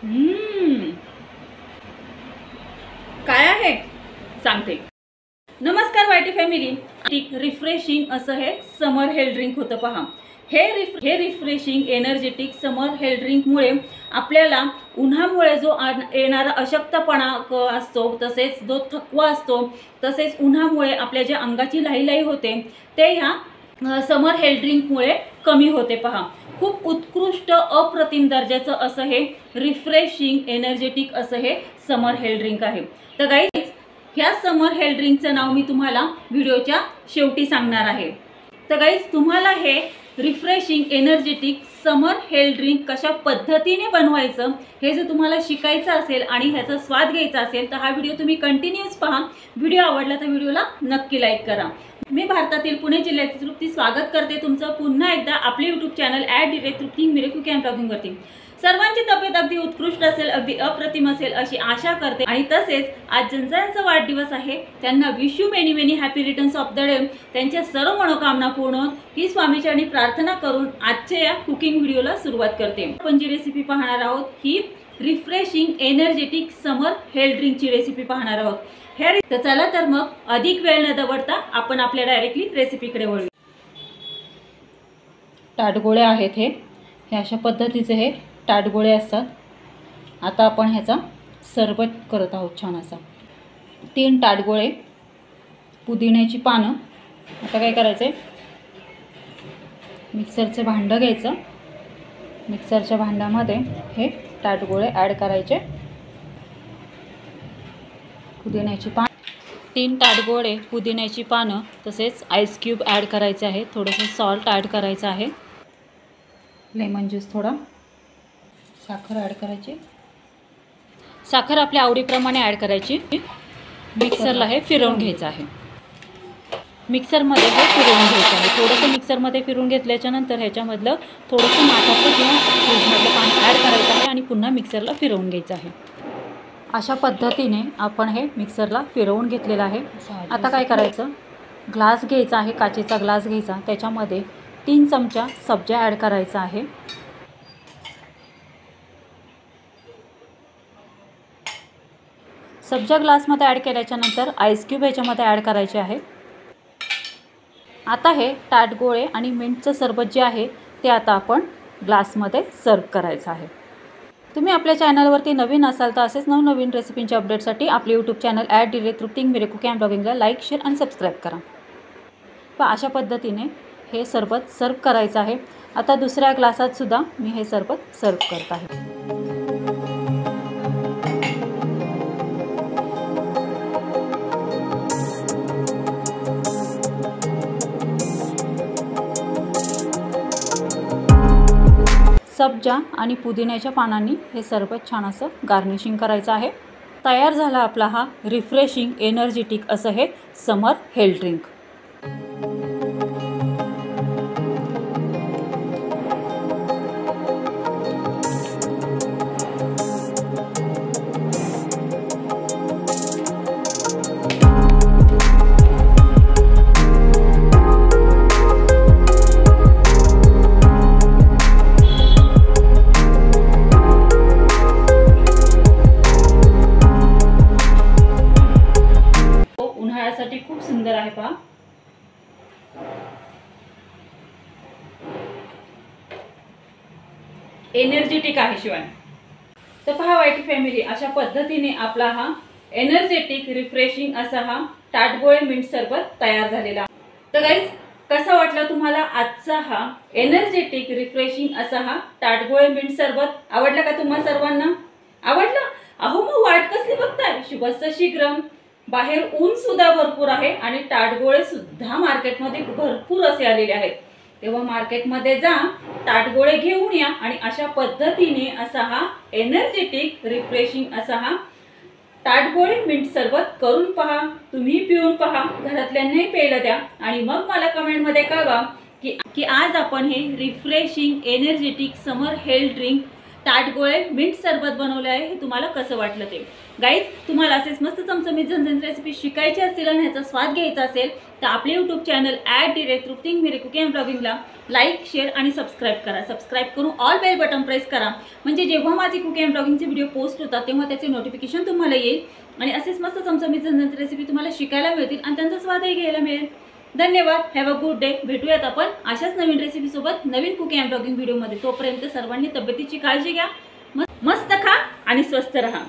काय आहे सांगते। नमस्कार वायटी फॅमिली। रिफ्रेशिंग असं हे समर हेल्थ ड्रिंक होतं पहा। हे रिफ्रेशिंग एनर्जेटिक समर हेल्थ ड्रिंक मुळे आपल्याला उन्हामुळे जो येणारा अशक्तपणा असतो, तसेच जो थकवा असतो, तसेच उन्हामुळे आपल्या जे अंगाची लाही होते ते ह्या समर हेल्थ ड्रिंक मुळे कमी होते पहा। खूप उत्कृष्ट अप्रतिम दर्जाचं असं हे रिफ्रेशिंग एनर्जेटिक असं हे समर हेल्थ ड्रिंक आहे। तर गाईज ह्या समर हेल्थ ड्रिंकचं नाव मी तुम्हाला व्हिडिओच्या शेवटी सांगणार आहे। तर गाईज तुम्हाला हे रिफ्रेशिंग एनर्जेटिक समर हेल्थ ड्रिंक कशा पद्धतीने बनवायचं हे जर तुम्हाला शिकायचं असेल आणि ह्याचा स्वाद घ्यायचा असेल तर हा व्हिडिओ तुम्ही कंटिन्यूअस पहा। व्हिडिओ आवडला तर व्हिडिओला नक्की लाईक करा। मी भारतातील पुणे जिल्ह्यातील तृप्ती स्वागत करते तुमचं पुन्हा एकदा आपले यूट्यूब चॅनल @तृप्ती मिरेकुकी अँड ब्लॉगिंग वरती। सर्वांची तब्येत अगदी उत्कृष्ट असेल, अगदी अप्रतिम असेल अशी आशा करते। आणि तसेच आज ज्यांचा वाढदिवस आहे त्यांना wish you many many happy returns of the day. त्यांच्या सर्व मनोकामना पूर्ण ही स्वामीचरणी प्रार्थना करून आजच्या या कुकिंग व्हिडिओला सुरुवात करते। आपण जी रेसिपी पाहणार आहोत ही रिफ्रेशिंग एनर्जेटिक समर हेल्थ ड्रिंकची रेसिपी पाहणार आहोत। तर चला तर मग अधिक वेळ न दवडता आपण आपल्या डायरेक्टली रेसिपीकडे वळू। ताटगोळे आहेत हे अशा पद्धतीचे हे ताटगोळे असतात। आता आपण ह्याचा सरबत करत आहोत छान असा। 3 ताटगोळे, पुदिन्याची पानं। आता काय करायचं, मिक्सरचं भांडं घ्यायचं। मिक्सरच्या भांड्यामध्ये हे ताटगोळे ॲड करायचे। पुदिन्याची पान, 3 ताटगोळे, पुदिन्याची पानं, तसेच आईस क्यूब ॲड करायचे आहे। थोडंसं सॉल्ट ॲड करायचं आहे, लेमन ज्यूस थोडा, साखर ॲड करायची। साखर आपल्या आवडीप्रमाणे ॲड करायची। मिक्सरला हे फिरवून घ्यायचं आहे। मिक्सरमध्ये हे फिरवून घ्यायचं आहे। थोडंसं मिक्सरमध्ये फिरवून घेतल्याच्या नंतर ह्याच्यामधलं थोडंसं माठाचं किंवा फ्रीजमधलं पाणी ॲड करायचं आहे आणि पुन्हा मिक्सरला फिरवून घ्यायचं आहे। अशा पद्धतीने आपण हे मिक्सरला फिरवून घेतलेलं आहे। आता काय करायचं, ग्लास घ्यायचा आहे, काचेचा ग्लास घ्यायचा, त्याच्यामध्ये 3 चमचा सब्जा ॲड करायचा आहे। सब्जा ग्लासमध्ये ॲड केल्याच्या नंतर आईस क्यूब ह्याच्यामध्ये ॲड करायचे आहे। आता हे ताटगोळे आणि मिंटचं सरबत जे आहे ते आता आपण ग्लासमध्ये सर्व करायचं आहे। तुम्ही आपल्या चॅनलवरती नवीन असाल तर असेच नवनवीन रेसिपींच्या अपडेटसाठी आपले यूट्यूब चॅनल @तृप्ती मिरेकुकी अँड ब्लॉगिंगला लाईक, शेअर आणि सबस्क्राईब करा। तर अशा पद्धतीने हे सरबत सर्व करायचं आहे। आता दुसऱ्या ग्लासात सुद्धा मी हे सरबत सर्व करत आहे। सब्जा आणि पुदिन्याच्या पानांनी हे सरबत छान असं गार्निशिंग करायचं आहे। तयार झाला आपला हा रिफ्रेशिंग एनर्जेटिक असं हे समर हेल्थ ड्रिंक। उन्हाळ्यासाठी खूप सुंदर आहे पहा। एनर्जेटिक आहे शिवाय। तर पहा वाईटी फॅमिली, अशा पद्धतीने आपला हा एनर्जेटिक रिफ्रेशिंग असा हा ताटगोळे मिंट सरबत तयार झालेला। तर गाईज कसा वाटला तुम्हाला आजचा हा एनर्जेटिक रिफ्रेशिंग असा हा ताटगोळे मिंट सरबत? आवडला का तुम्हा सर्वांना? आवडला? अहो मग वाट कसली बघताय, शुभस्य शीघ्रम। बाहेर ऊन सुद्धा भरपूर आहे आणि ताटगोळे सुद्धा मार्केटमध्ये भरपूर असे आलेले आहेत। तेव्हा मार्केटमध्ये जा, ताटगोळे घेऊन या आणि अशा पद्धतीने असा हा एनर्जेटिक रिफ्रेशिंग असा हा ताटगोळे मिंट सरबत करून पहा। तुम्ही पिऊन पहा, घरातल्यांनाही प्यायला द्या आणि मग मला कमेंटमध्ये कळवा की आज आपण हे रिफ्रेशिंग एनर्जेटिक समर हेल्थ ड्रिंक ताटगोळे मिंट सरबत बनवले आहे, हे तुम्हाला कसं वाटलं ते. गाईज, तुम्हाला असेच मस्त चमचमीत झणझणीत रेसिपी शिकायची असतील आणि ह्याचा स्वाद घ्यायचा असेल तर आपले यूट्यूब चॅनल @तृप्ती मेरे कुकिंग अँड ब्लॉगिंगला लाईक, शेअर आणि सबस्क्राईब करा. सबस्क्राईब करून ऑल बेल बटन प्रेस करा, म्हणजे जेव्हा माझी कुकिंग अँड ब्लॉगिंगचे व्हिडिओ पोस्ट होतात तेव्हा त्याचे नोटिफिकेशन तुम्हाला येईल आणि असेच मस्त चमचमीत झणझणीत रेसिपी तुम्हाला शिकायला मिळतील आणि त्यांचा स्वादही घ्यायला मिळेल. धन्यवाद. Have a good day. भेटूयात आपण अशाच नवीन रेसिपीसोबत नवीन कुकिंग अँड ब्लॉगिंग व्हिडिओमध्ये. तोपर्यंत सर्वांनी तब्येतीची काळजी घ्या, मस्त खा आणि स्वस्थ रहा.